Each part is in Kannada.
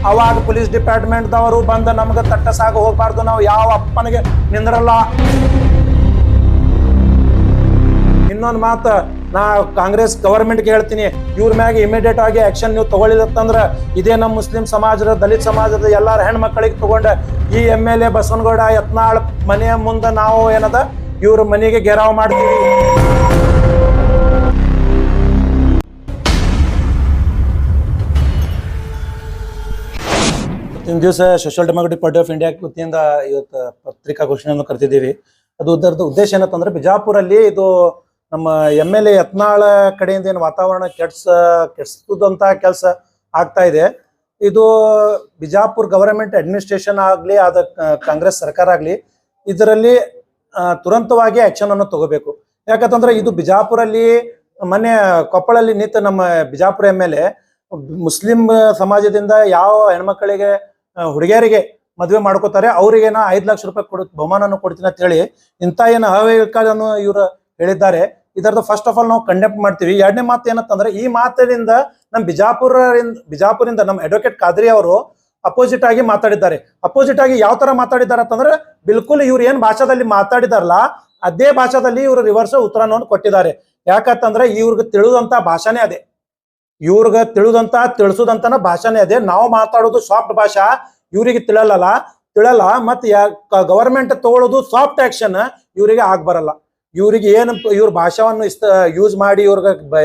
ಅವಾಗ ಪೊಲೀಸ್ ಡಿಪಾರ್ಟ್ಮೆಂಟ್ ದವರು ಬಂದು ನಮ್ಗೆ ತಟ್ಟಸಾಗ ಹೋಗ್ಬಾರ್ದು, ನಾವು ಯಾವ ಅಪ್ಪನಿಗೆ ನಿಂದ್ರಲ್ಲ. ಇನ್ನೊಂದು ಮಾತು ನಾ ಕಾಂಗ್ರೆಸ್ ಗವರ್ಮೆಂಟ್ಗೆ ಹೇಳ್ತೀನಿ, ಇವ್ರ ಮ್ಯಾಗ ಇಮಿಡಿಯೇಟ್ ಆಗಿ ಆಕ್ಷನ್ ನೀವು ತಗೊಳ್ಳಿಲ್ಲತ್ತಂದ್ರ ಇದೇ ನಮ್ಮ ಮುಸ್ಲಿಂ ಸಮಾಜದ ದಲಿತ ಸಮಾಜದ ಎಲ್ಲಾರ ಹೆಣ್ಮಕ್ಳಿಗೆ ತಗೊಂಡ ಈ MLA ಬಸವನಗೌಡ ಯತ್ನಾಳ್ ಮನೆಯ ಮುಂದೆ ನಾವು ಏನದ ಇವ್ರ ಮನೆಗೆ ಗೆರಾವ್ ಮಾಡ್ತೀವಿ. ಇವತ್ತಿನ ದಿವಸ social democratic party of India ವತಿಯಿಂದ ಇವತ್ತು ಪತ್ರಿಕಾಗೋಷ್ಠಿಯನ್ನು ಕರೆದಿದ್ದೀವಿ. ಅದರದ್ದು ಉದ್ದೇಶ ಏನಂತಂದ್ರೆ, ಬಿಜಾಪುರಲ್ಲಿ ಇದು ನಮ್ಮ MLA ಯತ್ನಾಳ ಕಡೆಯಿಂದ ಏನು ವಾತಾವರಣ ಕೆಡಿಸೋದಂತ ಕೆಲಸ ಆಗ್ತಾ ಇದೆ. ಇದು ಬಿಜಾಪುರ್ ಗವರ್ಮೆಂಟ್ ಅಡ್ಮಿನಿಸ್ಟ್ರೇಷನ್ ಆಗಲಿ, ಆದ ಕಾಂಗ್ರೆಸ್ ಸರ್ಕಾರ ಆಗಲಿ, ಇದರಲ್ಲಿ ತುರಂತವಾಗಿ ಆಕ್ಷನ್ ಅನ್ನು ತಗೋಬೇಕು. ಯಾಕಂತಂದ್ರೆ ಇದು ಬಿಜಾಪುರಲ್ಲಿ ಮೊನ್ನೆ ಕೊಪ್ಪಳಲ್ಲಿ ನಿಂತ ನಮ್ಮ ಬಿಜಾಪುರ MLA ಮುಸ್ಲಿಂ ಸಮಾಜದಿಂದ ಯಾವ ಹೆಣ್ಮಕ್ಕಳಿಗೆ ಹುಡುಗಿಯರಿಗೆ ಮದುವೆ ಮಾಡ್ಕೋತಾರೆ ಅವ್ರಿಗೇನ 5 ಲಕ್ಷ ರೂಪಾಯಿ ಬಹುಮಾನವನ್ನು ಕೊಡ್ತೀನಿ ಅಂತ ಹೇಳಿ ಇಂಥ ಏನು ಅವ್ಯವಹಾರವನ್ನು ಇವರು ಹೇಳಿದ್ದಾರೆ. ಇದರದ್ದು ಫಸ್ಟ್ ಆಫ್ ಆಲ್ ನಾವು ಕಂಡೆಮ್ ಮಾಡ್ತೀವಿ. ಎರಡನೇ ಮಾತು ಏನಂತಂದ್ರೆ, ಈ ಮಾತಿನಿಂದ ನಮ್ಮ ಬಿಜಾಪುರಿಂದ ನಮ್ಮ ಅಡ್ವೊಕೇಟ್ ಖಾದ್ರಿ ಅವರು ಅಪೋಸಿಟ್ ಆಗಿ ಮಾತಾಡಿದ್ದಾರೆ. ಅಪೋಸಿಟ್ ಆಗಿ ಯಾವ ತರ ಮಾತಾಡಿದ್ದಾರೆ ಅಂತಂದ್ರೆ, ಬಿಲ್ಕುಲ್ ಇವ್ರು ಏನ್ ಭಾಷಾದಲ್ಲಿ ಮಾತಾಡಿದಾರಲ್ಲ ಅದೇ ಭಾಷಾದಲ್ಲಿ ಇವರು ರಿವರ್ಸ್ ಉತ್ತರವನ್ನು ಕೊಟ್ಟಿದ್ದಾರೆ. ಯಾಕಂತಂದ್ರೆ ಇವ್ರಿಗೆ ತಿಳಿದಂತ ಭಾಷಾನೇ ಅದೇ, ಇವ್ರಿಗೆ ತಿಳಿಸೋದಂತನ ಭಾಷಾನೇ ಅದೇ. ನಾವು ಮಾತಾಡೋದು ಸಾಫ್ಟ್ ಭಾಷಾ, ಇವ್ರಿಗೆ ತಿಳಲ್ಲ. ಮತ್ತೆ ಗವರ್ಮೆಂಟ್ ತಗೊಳ್ಳೋದು ಸಾಫ್ಟ್ ಆಕ್ಷನ್ ಇವರಿಗೆ ಬರಲ್ಲ. ಇವ್ರಿಗೆ ಏನು ಇವ್ರ ಭಾಷಾವನ್ನು ಯೂಸ್ ಮಾಡಿ ಇವ್ರಿಗೆ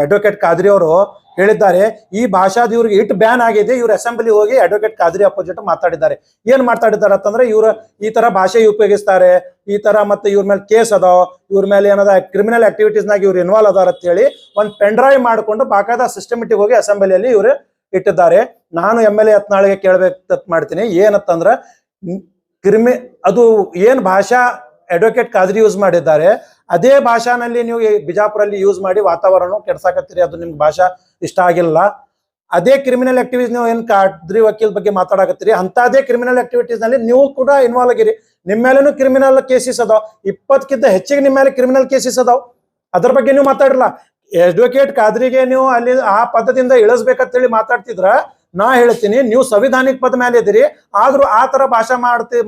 ಅಡ್ವೊಕೇಟ್ ಖಾದ್ರಿ ಅವರು ಹೇಳಿದ್ದಾರೆ. ಈ ಭಾಷಾದ ಇವ್ರಿಗೆ ಇಟ್ ಬ್ಯಾನ್ ಆಗಿದೆ. ಇವ್ರ ಅಸೆಂಬ್ಲಿ ಹೋಗಿ ಅಡ್ವೊಕೇಟ್ ಖಾದ್ರಿ ಅಪೋಸಿಟ್ ಮಾತಾಡಿದ್ದಾರೆ. ಏನ್ ಮಾತಾಡಿದ್ದಾರೆ ಅಂತಂದ್ರೆ, ಇವ್ರು ಈ ತರ ಭಾಷೆ ಉಪಯೋಗಿಸ್ತಾರೆ, ಈ ತರ ಮತ್ತೆ ಇವ್ರ ಮೇಲೆ ಕೇಸ್ ಅದಾವ, ಇವ್ರ ಮೇಲೆ ಏನದ ಕ್ರಿಮಿನಲ್ ಆಕ್ಟಿವಿಟೀಸ್ನಾಗ ಇವ್ರು ಇನ್ವಾಲ್ವ್ ಅದಾರ ಅಂತ ಹೇಳಿ ಒಂದು ಪೆನ್ ಡ್ರೈವ್ ಮಾಡಿಕೊಂಡು ಬಾಕಾದ ಸಿಸ್ಟಮೆಟಿಕ್ ಹೋಗಿ ಅಸೆಂಬ್ಲಿಯಲ್ಲಿ ಇವ್ರು ಇಟ್ಟಿದ್ದಾರೆ. ನಾನು MLA ಯತ್ನಾಳಿಗೆ ಕೇಳ್ಬೇಕು ಮಾಡ್ತೀನಿ, ಏನಂತಂದ್ರ ಅದು ಏನ್ ಭಾಷಾ ಅಡ್ವೊಕೇಟ್ ಖಾದ್ರಿ ಯೂಸ್ ಮಾಡಿದ್ದಾರೆ ಅದೇ ಭಾಷಾನಲ್ಲಿ ನೀವು ಬಿಜಾಪುರಲ್ಲಿ ಯೂಸ್ ಮಾಡಿ ವಾತಾವರಣ ಕೆಡ್ಸಾಕತ್ತೀರಿ. ಅದು ನಿಮ್ಗೆ ಭಾಷಾ ಇಷ್ಟ ಆಗಿಲ್ಲ. ಅದೇ ಕ್ರಿಮಿನಲ್ ಆಕ್ಟಿವಿಟೀಸ್ ನೀವು ಏನ್ ಖಾದ್ರಿ ವಕೀಲ್ ಬಗ್ಗೆ ಮಾತಾಡಕತ್ತೀರಿ, ಅಂತದೇ ಕ್ರಿಮಿನಲ್ ಆಕ್ಟಿವಿಟೀಸ್ ನಲ್ಲಿ ನೀವು ಕೂಡ ಇನ್ವಾಲ್ವ್ ಆಗಿರಿ. ನಿಮ್ಮ ಮೇಲೇನು ಕ್ರಿಮಿನಲ್ ಕೇಸಸ್ ಅದಾವ, 20ಕ್ಕಿಂತ ಹೆಚ್ಚಿಗೆ ನಿಮ್ಮ ಮೇಲೆ ಕ್ರಿಮಿನಲ್ ಕೇಸಸ್ ಅದಾವ. ಅದ್ರ ಬಗ್ಗೆ ನೀವು ಮಾತಾಡಲ್ಲ. ಅಡ್ವೊಕೇಟ್ ಖಾದ್ರಿಗೆ ನೀವು ಅಲ್ಲಿ ಆ ಪದದಿಂದ ಇಳಿಸ್ಬೇಕಂತ ಹೇಳಿ ಮಾತಾಡ್ತಿದ್ರ, ನಾ ಹೇಳ್ತೀನಿ ನೀವು ಸಂವಿಧಾನಿಕ ಪದ ಮೇಲೆ ಇದ್ದೀರಿ, ಆದ್ರೂ ಆ ತರ ಭಾಷೆ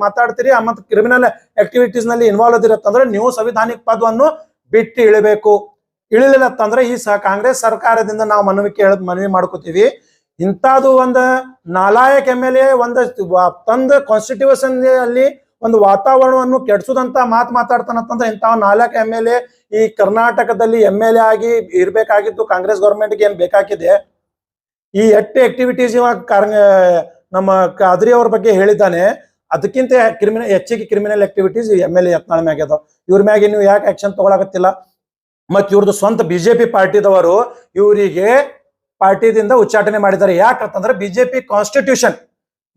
ಮಾತಾಡ್ತೀರಿ ಮತ್ತೆ ಕ್ರಿಮಿನಲ್ ಆಕ್ಟಿವಿಟೀಸ್ ನಲ್ಲಿ ಇನ್ವಾಲ್ವ್ ಇದಿರತ್ತಂದ್ರೆ ನೀವು ಸಂವಿಧಾನಿಕ ಪದವನ್ನು ಬಿಟ್ಟು ಇಳಿಬೇಕು. ಇಳಿಲಿಲ್ಲತ್ತಂದ್ರೆ ಈ ಕಾಂಗ್ರೆಸ್ ಸರ್ಕಾರದಿಂದ ನಾವು ಮನವಿ ಮಾಡ್ಕೋತೀವಿ. ಇಂಥದ್ದು ಒಂದು ನಾಲಾಯಕ್ MLA ತಂದ ಕಾನ್ಸ್ಟಿಟ್ಯೂಷನ್ ಅಲ್ಲಿ ಒಂದು ವಾತಾವರಣವನ್ನು ಕೆಡಿಸೋದಂತ ಮಾತಾಡ್ತಾನಂತಂದ್ರೆ, ಇಂಥ ನಾಲ್ಕು MLA ಈ ಕರ್ನಾಟಕದಲ್ಲಿ MLA ಆಗಿ ಇರ್ಬೇಕಾಗಿದ್ದು ಕಾಂಗ್ರೆಸ್ ಗೌರ್ಮೆಂಟ್ಗೆ ಏನ್ ಬೇಕಾಗಿದೆ. ಈ 8 ಆಕ್ಟಿವಿಟೀಸ್ ಇವಾಗ ನಮ್ಮ ಖಾದ್ರಿ ಅವ್ರ ಬಗ್ಗೆ ಹೇಳಿದ್ದಾನೆ, ಅದಕ್ಕಿಂತ ಹೆಚ್ಚಿಗೆ ಕ್ರಿಮಿನಲ್ ಆಕ್ಟಿವಿಟೀಸ್ MLA ಯತ್ನಾಳ ಮ್ಯಾಗ ಅದಾವ. ಇವ್ರ ಮ್ಯಾಗೆ ನೀವು ಯಾಕೆ ಆಕ್ಷನ್ ತಗೊಳಕತ್ತಿಲ್ಲ? ಮತ್ ಇವ್ರದ್ದು ಸ್ವಂತ BJP ಪಾರ್ಟಿದವರು ಇವರಿಗೆ ಪಾರ್ಟಿದಿಂದ ಉಚ್ಚಾಟನೆ ಮಾಡಿದ್ದಾರೆ. ಯಾಕಂತಂದ್ರೆ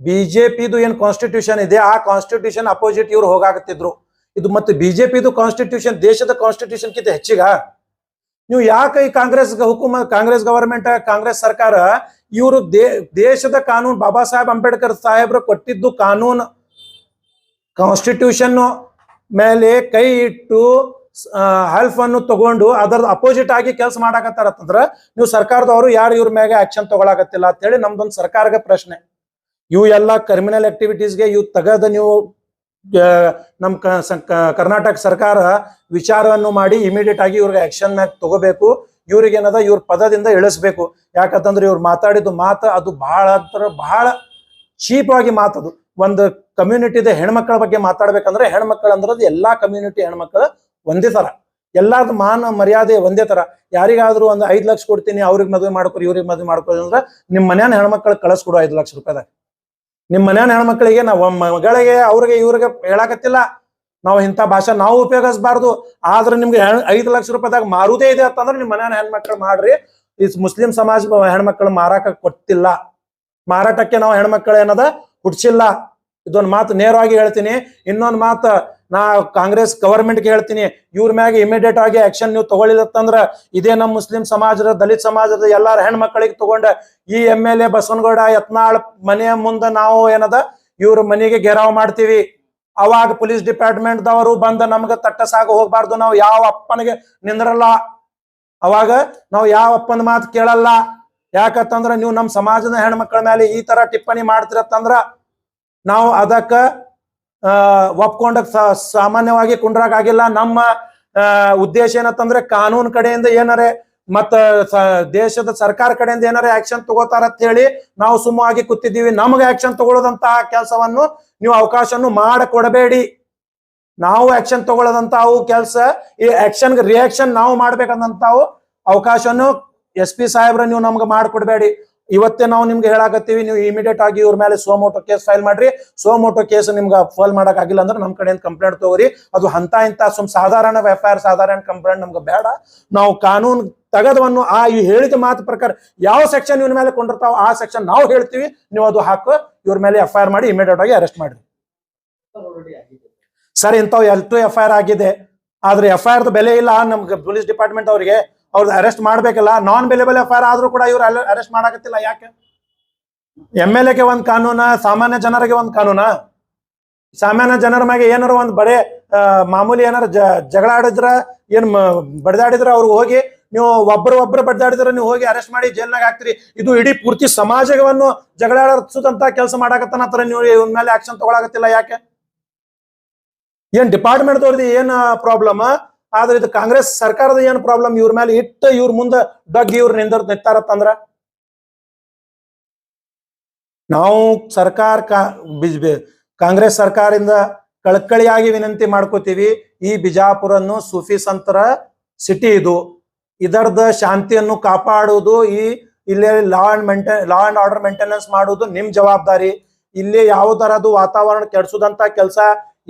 ಬಿಜೆಪಿದು ಏನ್ ಕಾನ್ಸ್ಟಿಟ್ಯೂಷನ್ ಇದೆ ಆ ಕಾನ್ಸ್ಟಿಟ್ಯೂಷನ್ ಅಪೋಸಿಟ್ ಇವ್ರು ಹೋಗಾಕತ್ತಿದ್ರು. ಇದು ಮತ್ತೆ ಬಿಜೆಪಿದು ಕಾನ್ಸ್ಟಿಟ್ಯೂಷನ್ ದೇಶದ ಕಾನ್ಸ್ಟಿಟ್ಯೂಷನ್ ಕಿಂತ ಹೆಚ್ಚಿಗ ನೀವು ಯಾಕೆ ಈ ಕಾಂಗ್ರೆಸ್ ಗವರ್ಮೆಂಟ್ ಕಾಂಗ್ರೆಸ್ ಸರ್ಕಾರ ಇವರು ದೇಶದ ಕಾನೂನು ಬಾಬಾ ಸಾಹೇಬ್ ಅಂಬೇಡ್ಕರ್ ಸಾಹೇಬ್ರು ಕೊಟ್ಟಿದ್ದು ಕಾನೂನು ಕಾನ್ಸ್ಟಿಟ್ಯೂಷನ್ ಮೇಲೆ ಕೈ ಇಟ್ಟು ಹೆಲ್ಪ್ ಅನ್ನು ತಗೊಂಡು ಅದರ ಅಪೋಸಿಟ್ ಆಗಿ ಕೆಲಸ ಮಾಡಾಕತ್ತಾರಂತಂದ್ರ ನೀವು ಸರ್ಕಾರದವರು ಯಾರು ಇವ್ರ ಮ್ಯಾಗ ಆಕ್ಷನ್ ತಗೊಳಕತ್ತಿಲ್ಲ ಅಂತ ಹೇಳಿ ನಮ್ದೊಂದು ಸರ್ಕಾರಕ್ಕೆ ಪ್ರಶ್ನೆ. ಇವು ಎಲ್ಲ ಕ್ರಿಮಿನಲ್ ಆಕ್ಟಿವಿಟೀಸ್ಗೆ ಇವು ತೆಗೆದು ನೀವು ನಮ್ಮ ಕರ್ನಾಟಕ ಸರ್ಕಾರ ವಿಚಾರವನ್ನು ಮಾಡಿ ಇಮಿಡಿಯೇಟ್ ಆಗಿ ಇವ್ರಿಗೆ ಆಕ್ಷನ್ ಮ್ಯಾಗ ತಗೋಬೇಕು. ಇವ್ರಿಗೆ ಏನದ ಇವ್ರ ಪದದಿಂದ ಇಳಿಸ್ಬೇಕು. ಯಾಕಂತಂದ್ರೆ ಇವ್ರು ಮಾತಾಡಿದ್ದು ಅದು ಬಹಳ ಚೀಪ್ ಆಗಿ ಮಾತದು. ಒಂದು ಕಮ್ಯುನಿಟಿದ ಹೆಣ್ಮಕ್ಳ ಬಗ್ಗೆ ಮಾತಾಡ್ಬೇಕಂದ್ರೆ ಹೆಣ್ಮಕ್ಳು ಅಂದ್ರದ್ದು ಎಲ್ಲಾ ಕಮ್ಯುನಿಟಿ ಹೆಣ್ಮಕ್ಳು ಒಂದೇ ತರ, ಎಲ್ಲಾದ ಮಾನ ಮರ್ಯಾದೆ ಒಂದೇ ತರ. ಯಾರಿಗಾದ್ರೂ ಒಂದು 5 ಲಕ್ಷ ಕೊಡ್ತೀನಿ, ಅವ್ರಿಗೆ ಮದುವೆ ಮಾಡ್ಕೊರಿ, ಇವ್ರಿಗೆ ಮದುವೆ ಮಾಡ್ಕೊರಿ ಅಂದ್ರೆ ನಿಮ್ ಮನ್ಯಾನ ಹೆಣ್ಮಕ್ಳು ಕಳಿಸ್ಕೊಡು 5 ಲಕ್ಷ ರೂಪಾಯಿದಾಗ. ನಿಮ್ ಮನ್ಯಾನ ಹೆಣ್ಮಕ್ಳಿಗೆ ನಾವು ಮಗಳಿಗೆ ಇವ್ರಿಗೆ ಹೇಳಾಕತ್ತಿಲ್ಲ ನಾವು ಇಂಥ ಭಾಷೆ ನಾವು ಉಪಯೋಗಿಸಬಾರ್ದು, ಆದ್ರೆ ನಿಮ್ಗೆ 5 ಲಕ್ಷ ರೂಪಾಯಿದಾಗ ಮಾರುದೇ ಇದೆ ಅಂತಂದ್ರೆ ನಿಮ್ ಮನ್ಯಾನ ಹೆಣ್ಮಕ್ಳು ಮಾಡ್ರಿ. ಈ ಮುಸ್ಲಿಂ ಸಮಾಜ ಹೆಣ್ಮಕ್ಳು ಮಾರಾಕ ಕೊಟ್ಟಿಲ್ಲ, ಮಾರಾಟಕ್ಕೆ ನಾವು ಹೆಣ್ಮಕ್ಳು ಏನದ ಹುಡ್ಸಿಲ್ಲ. ಇದೊಂದು ಮಾತು ನೇರವಾಗಿ ಹೇಳ್ತೀನಿ. ಇನ್ನೊಂದು ಮಾತು ನಾ ಕಾಂಗ್ರೆಸ್ ಗವರ್ಮೆಂಟ್ಗೆ ಹೇಳ್ತೀನಿ, ಇವ್ರ ಮ್ಯಾಗೆ ಇಮಿಡಿಯೇಟ್ ಆಗಿ ಆಕ್ಷನ್ ನೀವು ತಗೊಳ್ಳಿಲ್ಲತ್ತಂದ್ರ ಇದೇ ನಮ್ಮ ಮುಸ್ಲಿಂ ಸಮಾಜದ ದಲಿತ ಸಮಾಜದ ಎಲ್ಲಾರ ಹೆಣ್ಮಕ್ಳಿಗೆ ತಗೊಂಡ ಈ MLA ಬಸವನಗೌಡ ಯತ್ನಾಳ್ ಮನೆಯ ಮುಂದೆ ನಾವು ಏನದ ಇವ್ರ ಮನೆಗೆ ಗೆರಾವ್ ಮಾಡ್ತೀವಿ. ಅವಾಗ ಪೊಲೀಸ್ ಡಿಪಾರ್ಟ್ಮೆಂಟ್ ದವರು ಬಂದು ನಮ್ಗೆ ತಟ್ಟಸಾಗ ಹೋಗ್ಬಾರ್ದು, ನಾವು ಯಾವ ಅಪ್ಪನಿಗೆ ನಿಂದ್ರಲ್ಲ. ಅವಾಗ ನಾವು ಯಾವ ಅಪ್ಪನ ಮಾತು ಕೇಳಲ್ಲ. ಯಾಕಂತಂದ್ರ ನೀವು ನಮ್ಮ ಸಮಾಜದ ಹೆಣ್ಮಕ್ಳ ಮೇಲೆ ಈ ತರ ಟಿಪ್ಪಣಿ ಮಾಡ್ತಿರತ್ತಂದ್ರ ನಾವು ಅದಕ್ಕ ಒಪ್ಕೊಂಡ ಸಾಮಾನ್ಯವಾಗಿ ಕುಂಡ್ರಾಗಿಲ್ಲ. ನಮ್ಮ ಉದ್ದೇಶ ಏನತ್ತಂದ್ರೆ ಕಾನೂನು ಕಡೆಯಿಂದ ಏನಾರೆ ಮತ್ತ ದೇಶದ ಸರ್ಕಾರ ಕಡೆಯಿಂದ ಏನಾರ ಆಕ್ಷನ್ ತಗೋತಾರ ಅಂತ ಹೇಳಿ ನಾವು ಸುಮ್ಮವಾಗಿ ಕೂತಿದ್ದೀವಿ. ನಮ್ಗೆ ಆಕ್ಷನ್ ತಗೊಳ್ಳೋದಂತಹ ಕೆಲಸವನ್ನು ನೀವು ಅವಕಾಶವನ್ನು ಮಾಡಿಕೊಡಬೇಡಿ. ನಾವು ಆಕ್ಷನ್ ತಗೊಳ್ಳೋದಂತಾವು ಕೆಲಸ, ಈ ಆಕ್ಷನ್ ರಿಯಾಕ್ಷನ್ ನಾವು ಮಾಡ್ಬೇಕಂತಾವು ಅವಕಾಶವನ್ನು SP ಸಾಹೇಬ್ರ ನೀವು ನಮ್ಗೆ ಮಾಡಿಕೊಡ್ಬೇಡಿ. ಇವತ್ತೇ ನಾವು ನಿಮ್ಗೆ ಹೇಳಾಕತ್ತೀವಿ, ನೀವು ಇಮಿಡಿಯೇಟ್ ಆಗಿ ಇವ್ರ ಮೇಲೆ ಸೋಮೋಟೋ ಕೇಸ್ ಫೈಲ್ ಮಾಡ್ರಿ. ಸೋಮೋಟೋ ಕೇಸ್ ನಿಮ್ಗೆ ಫೈಲ್ ಮಾಡಕ್ ಆಗಿಲ್ಲ ಅಂದ್ರೆ ನಮ್ ಕಡೆಯಿಂದ ಕಂಪ್ಲೇಂಟ್ ತಗೋರಿ. ಅದು ಇಂತ ಸಾಧಾರಣ FIR ಸಾಧಾರಣ ಕಂಪ್ಲೇಂಟ್ ನಮ್ಗೆ ಬೇಡ. ನಾವು ಕಾನೂನು ತಗದವನ್ನು ಈ ಹೇಳಿದ ಮಾತು ಪ್ರಕಾರ ಯಾವ ಸೆಕ್ಷನ್ ಇವ್ರ ಮೇಲೆ ಕೊಂಡಿರ್ತಾವ ಆ ಸೆಕ್ಷನ್ ನಾವು ಹೇಳ್ತೀವಿ, ನೀವು ಅದು ಹಾಕು ಇವ್ರ ಮೇಲೆ FIR ಮಾಡಿ ಇಮಿಡಿಯೇಟ್ ಆಗಿ ಅರೆಸ್ಟ್ ಮಾಡ್ರಿ. ಸರ್ ಇಂಥವು 2 FIR ಆಗಿದೆ, ಆದ್ರೆ FIR ಬೆಲೆ ಇಲ್ಲ ನಮ್ಗೆ ಪೊಲೀಸ್ ಡಿಪಾರ್ಟ್ಮೆಂಟ್ ಅವ್ರಿಗೆ. ಅವ್ರದ್ದು ಅರೆಸ್ಟ್ ಮಾಡ್ಬೇಕಲ್ಲ. ನಾನ್ ಬೆಲೆಬಲ್ FIR ಆದ್ರೂ ಕೂಡ ಇವ್ರು ಅರೆಸ್ಟ್ ಮಾಡಾಕತ್ತಿಲ್ಲ. ಯಾಕೆ? MLA ಗೆ ಒಂದ್ ಕಾನೂನ, ಸಾಮಾನ್ಯ ಜನರಿಗೆ ಒಂದ್ ಕಾನೂನ. ಸಾಮಾನ್ಯ ಜನರ ಮ್ಯಾಗೆ ಏನಾರ ಒಂದ್ ಬರೇ ಮಾಮೂಲಿ ಏನಾರ ಜಗಳ ಆಡಿದ್ರ ಏನ್ ಬಡ್ದಾಡಿದ್ರ ಅವ್ರಿಗೆ ಹೋಗಿ ನೀವು ಒಬ್ಬರು ಬಡ್ದಾಡಿದ್ರೆ ನೀವು ಹೋಗಿ ಅರೆಸ್ಟ್ ಮಾಡಿ ಜೈಲ್ನಾಗ ಹಾಕ್ತಿರಿ. ಇದು ಇಡೀ ಪೂರ್ತಿ ಸಮಾಜವನ್ನು ಜಗಳ ಆಡಿಸುದಂತ ಕೆಲಸ ಮಾಡಾಕತ್ತಾನತ್ರ ನೀವು ಇವ್ನ ಮೇಲೆ ಆಕ್ಷನ್ ತಗೊಳಕತ್ತಿಲ್ಲ. ಯಾಕೆ? ಏನ್ ಡಿಪಾರ್ಟ್ಮೆಂಟ್ ದವ್ರದ್ದು ಏನ್ ಪ್ರಾಬ್ಲಮ್? ಆದ್ರೆ ಇದು ಕಾಂಗ್ರೆಸ್ ಸರ್ಕಾರದ ಏನ್ ಪ್ರಾಬ್ಲಮ್? ಇವ್ರ ಮೇಲೆ ಇಟ್ಟು ಇವ್ರ ಮುಂದೆ ಡಗ್ ಇವ್ರ ನಿಂತಾರತ್ತಂದ್ರ ನಾವು ಸರ್ಕಾರ ಕಾಂಗ್ರೆಸ್ ಸರ್ಕಾರದಿಂದ ಕಳಕಳಿಯಾಗಿ ವಿನಂತಿ ಮಾಡ್ಕೋತೀವಿ. ಈ ಬಿಜಾಪುರನ್ನು ಸೂಫಿ ಸಂತರ ಸಿಟಿ ಇದು. ಇದರದ ಶಾಂತಿಯನ್ನು ಕಾಪಾಡುವುದು, ಇಲ್ಲಿ ಲಾ ಅಂಡ್ ಆರ್ಡರ್ ಮೇಂಟೆನೆನ್ಸ್ ಮಾಡುವುದು ನಿಮ್ ಜವಾಬ್ದಾರಿ. ಇಲ್ಲಿ ಯಾವ ತರದ್ದು ವಾತಾವರಣ ಕೆಡಿಸುದಂತ ಕೆಲಸ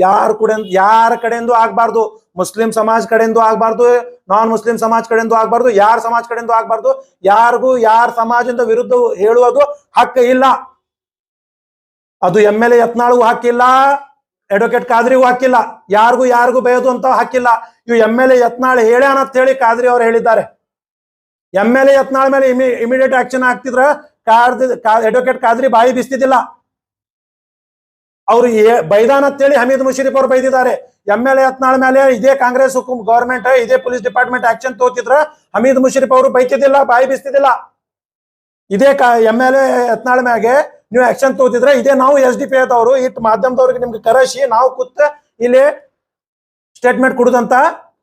ಯಾರ ಕಡೆಯಿಂದ ಆಗ್ಬಾರ್ದು. ಮುಸ್ಲಿಂ ಸಮಾಜ್ ಕಡೆಯಿಂದ ಆಗ್ಬಾರ್ದು, ನಾನ್ ಮುಸ್ಲಿಂ ಸಮಾಜ್ ಕಡೆಯಿಂದ ಆಗ್ಬಾರ್ದು, ಯಾರ ಸಮಾಜ್ ಕಡೆಯಿಂದ ಆಗ್ಬಾರ್ದು. ಯಾರಿಗೂ ಯಾರ ಸಮಾಜದ ವಿರುದ್ಧ ಹೇಳುವುದು ಹಕ್ಕ ಇಲ್ಲ. ಅದು MLA ಯತ್ನಾಳ್ಗೂ ಹಕ್ಕಿಲ್ಲ, ಅಡ್ವೊಕೇಟ್ ಕಾದ್ರಿಗೂ ಹಕ್ಕಿಲ್ಲ, ಯಾರಿಗೂ ಬಯೋದು ಅಂತ ಹಕ್ಕಿಲ್ಲ. ಇವು MLA ಯತ್ನಾಳ್ ಹೇಳ್ಯಾನ ಅಂತ ಹೇಳಿ ಕಾದ್ರಿ ಅವ್ರು ಹೇಳಿದ್ದಾರೆ. MLA ಯತ್ನಾಳ್ ಮೇಲೆ ಇಮಿಡಿಯೇಟ್ ಆಕ್ಷನ್ ಆಗ್ತಿದ್ರ ಅಡ್ವೊಕೇಟ್ ಕಾದ್ರಿ ಬಾಯಿ ಬಿಸ್ತಿದ್ದಿಲ್ಲ. ಅವ್ರು ಬೈದಾನ್ ಅಂತ ಹೇಳಿ ಹಮೀದ್ ಮುಷರೀಫ್ ಅವ್ರು ಬೈದಿದ್ದಾರೆ. MLA ಯತ್ನಾಳ್ ಮೇಲೆ ಇದೇ ಕಾಂಗ್ರೆಸ್ ಗವರ್ಮೆಂಟ್, ಇದೇ ಪೊಲೀಸ್ ಡಿಪಾರ್ಟ್ಮೆಂಟ್ ಆಕ್ಷನ್ ತಗೋತಿದ್ರ ಹಮೀದ್ ಮುಷರೀಫ್ ಅವರು ಬೈತಿದ್ದಿಲ್ಲ, ಬಾಯಿ ಬಿಸ್ತಿದ್ದಿಲ್ಲ. ಇದೇ MLA ಯತ್ನಾಳ್ ಮ್ಯಾಗೆ ನೀವು ಆಕ್ಷನ್ ತಗೋತಿದ್ರೆ ಇದೇ ನಾವು SDP ಆದವರು ಇಟ್ಟು ಮಾಧ್ಯಮದವ್ರಿಗೆ ನಿಮ್ಗೆ ಕರೆಸಿ ನಾವು ಕೂತ ಇಲ್ಲಿ ಸ್ಟೇಟ್ಮೆಂಟ್ ಕೊಡುದಂತ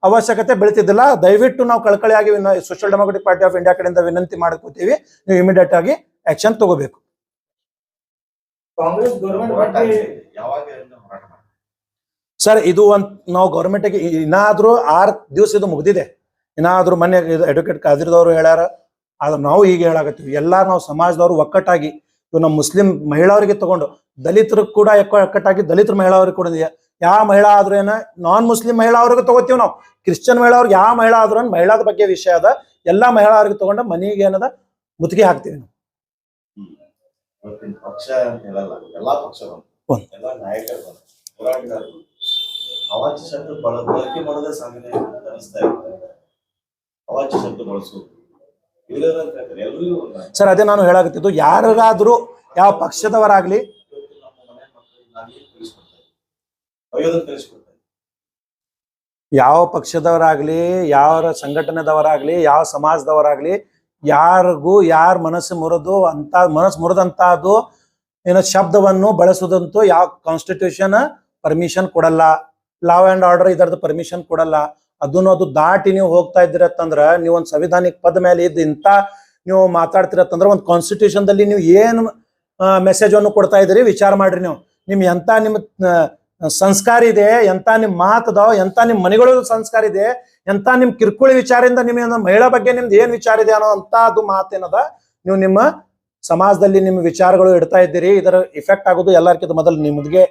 ಅವಶ್ಯಕತೆ ಬೆಳಿತಿದ್ದಿಲ್ಲ. ದಯವಿಟ್ಟು ನಾವು ಕಳಕಳಿಯಾಗಿ social democratic party of India ಕಡೆಯಿಂದ ವಿನಂತಿ ಮಾಡ್ಕೋತೀವಿ, ನೀವು ಇಮಿಡಿಯೇಟ್ ಆಗಿ ಆಕ್ಷನ್ ತಗೋಬೇಕು. ಸರ್ ಇದು ನಾವು ಗೌರ್ಮೆಂಟ್ಗೆ ಇನ್ನಾದ್ರೂ 6 ದಿವಸ ಇದು ಮುಗ್ದಿದೆ. ಇನ್ನಾದ್ರೂ ಮೊನ್ನೆ ಅಡ್ವೊಕೇಟ್ ಕಾದಿರ್ದವ್ರು ಹೇಳ್ಯಾರ. ಆದ್ರೆ ನಾವು ಈಗ ಹೇಳಾಕತ್ತೀವಿ, ಎಲ್ಲಾರು ನಾವು ಸಮಾಜದವ್ರು ಒಕ್ಕಟ್ಟಾಗಿ ಇವ್ ನಮ್ಮ ಮುಸ್ಲಿಂ ಮಹಿಳಾವರಿಗೆ ತಗೊಂಡು ದಲಿತರು ಕೂಡ ಒಕ್ಕಟ್ಟಾಗಿ ದಲಿತರ ಮಹಿಳಾವ್ರಿಗೆ ಕೂಡ ಯಾವ ಮಹಿಳಾ ಆದ್ರೂ ಏನ ನಾನ್ ಮುಸ್ಲಿಂ ಮಹಿಳಾ ಅವ್ರಿಗೆ ತಗೋತೀವಿ ನಾವು. ಕ್ರಿಶ್ಚಿಯನ್ ಮಹಿಳಾ ಅವ್ರಿಗೆ ಯಾವ ಮಹಿಳಾ ಆದ್ರೂ ಮಹಿಳಾದ ಬಗ್ಗೆ ವಿಷಯ ಅದ, ಎಲ್ಲಾ ಮಹಿಳಾ ಅವ್ರಿಗೆ ತಗೊಂಡು ಮನೆಗೆ ಏನದ ಮುತ್ತಿಗೆ ಹಾಕ್ತೀವಿ ನಾವು. ಪಕ್ಷ ಹೇಳಲ್ಲ, ಎಲ್ಲಾ ಪಕ್ಷಗಳು ಎಲ್ಲಾ ನಾಯಕರು ಹೋರಾಟಗಾರರು ಅವಾಚ್ಯ ಶಬ್ದ ಬಳಕೆ ಮಾಡೋದೇ ಸಾಮಾನ್ಯ ಅನಿಸ್ತಾ ಇರ್ತದೆ. ಅವಾಚ್ಯ ಶಬ್ದ ಬಳಸೋದು ಎಲ್ಲರಿಗೂ ಸರ್ ಅದೇ ನಾನು ಹೇಳಾಕತ್ತಿದ್ದು, ಯಾರಿಗಾದ್ರೂ ಯಾವ ಪಕ್ಷದವರಾಗ್ಲಿ ಯಾವ ಪಕ್ಷದವರಾಗ್ಲಿ ಯಾವ ಸಂಘಟನೆದವರಾಗ್ಲಿ ಯಾವ ಸಮಾಜದವರಾಗ್ಲಿ ಯಾರಿಗೂ ಯಾರ ಮನಸ್ಸು ಮುರಿದಂತಹದ್ದು ಏನೋ ಶಬ್ದವನ್ನು ಬಳಸುವುದಂತೂ ಯಾವ ಕಾನ್ಸ್ಟಿಟ್ಯೂಷನ್ ಪರ್ಮಿಷನ್ ಕೊಡಲ್ಲ, ಲಾ ಅಂಡ್ ಆರ್ಡರ್ ಇದರದ್ದು ಪರ್ಮಿಷನ್ ಕೊಡಲ್ಲ. ಅದು ದಾಟಿ ನೀವು ಹೋಗ್ತಾ ಇದ್ದೀರತ್ತಂದ್ರ ನೀವು ಒಂದು ಸಂವಿಧಾನಿಕ ಪದ ಮೇಲೆ ಇದ್ದು ಇಂತ ನೀವು ಮಾತಾಡ್ತಿರತ್ತಂದ್ರ ಒಂದು ಕಾನ್ಸ್ಟಿಟ್ಯೂಷನ್ ದಲ್ಲಿ ನೀವು ಏನು ಮೆಸೇಜ್ ಅನ್ನು ಕೊಡ್ತಾ ಇದ್ದೀರಿ ವಿಚಾರ ಮಾಡ್ರಿ. ನೀವು ಎಂತ ನಿಮ್ಮ ಸಂಸ್ಕಾರ ಇದೆ, ಎಂತ ನಿಮ್ ಮಾತದಾವ, ಎಂತ ನಿಮ್ ಮನೆಗಳು ಸಂಸ್ಕಾರ ಇದೆ, ಎಂತ ನಿಮ್ ಕಿರ್ಕುಳಿ ವಿಚಾರದಿಂದ ನಿಮ್ಮ ಮಹಿಳಾ ಬಗ್ಗೆ ನಿಮ್ದು ಏನ್ ವಿಚಾರ ಇದೆ ಅನ್ನೋ ಅಂತದ್ದು ಮಾತೇನದ ನೀವು ನಿಮ್ಮ ಸಮಾಜದಲ್ಲಿ ನಿಮ್ಮ ವಿಚಾರಗಳು ಇಡ್ತಾ ಇದ್ದೀರಿ. ಇದರ ಇಫೆಕ್ಟ್ ಆಗೋದು ಎಲ್ಲರಿಗಿಂತ ಮೊದಲು ನಿಮ್ಗೆ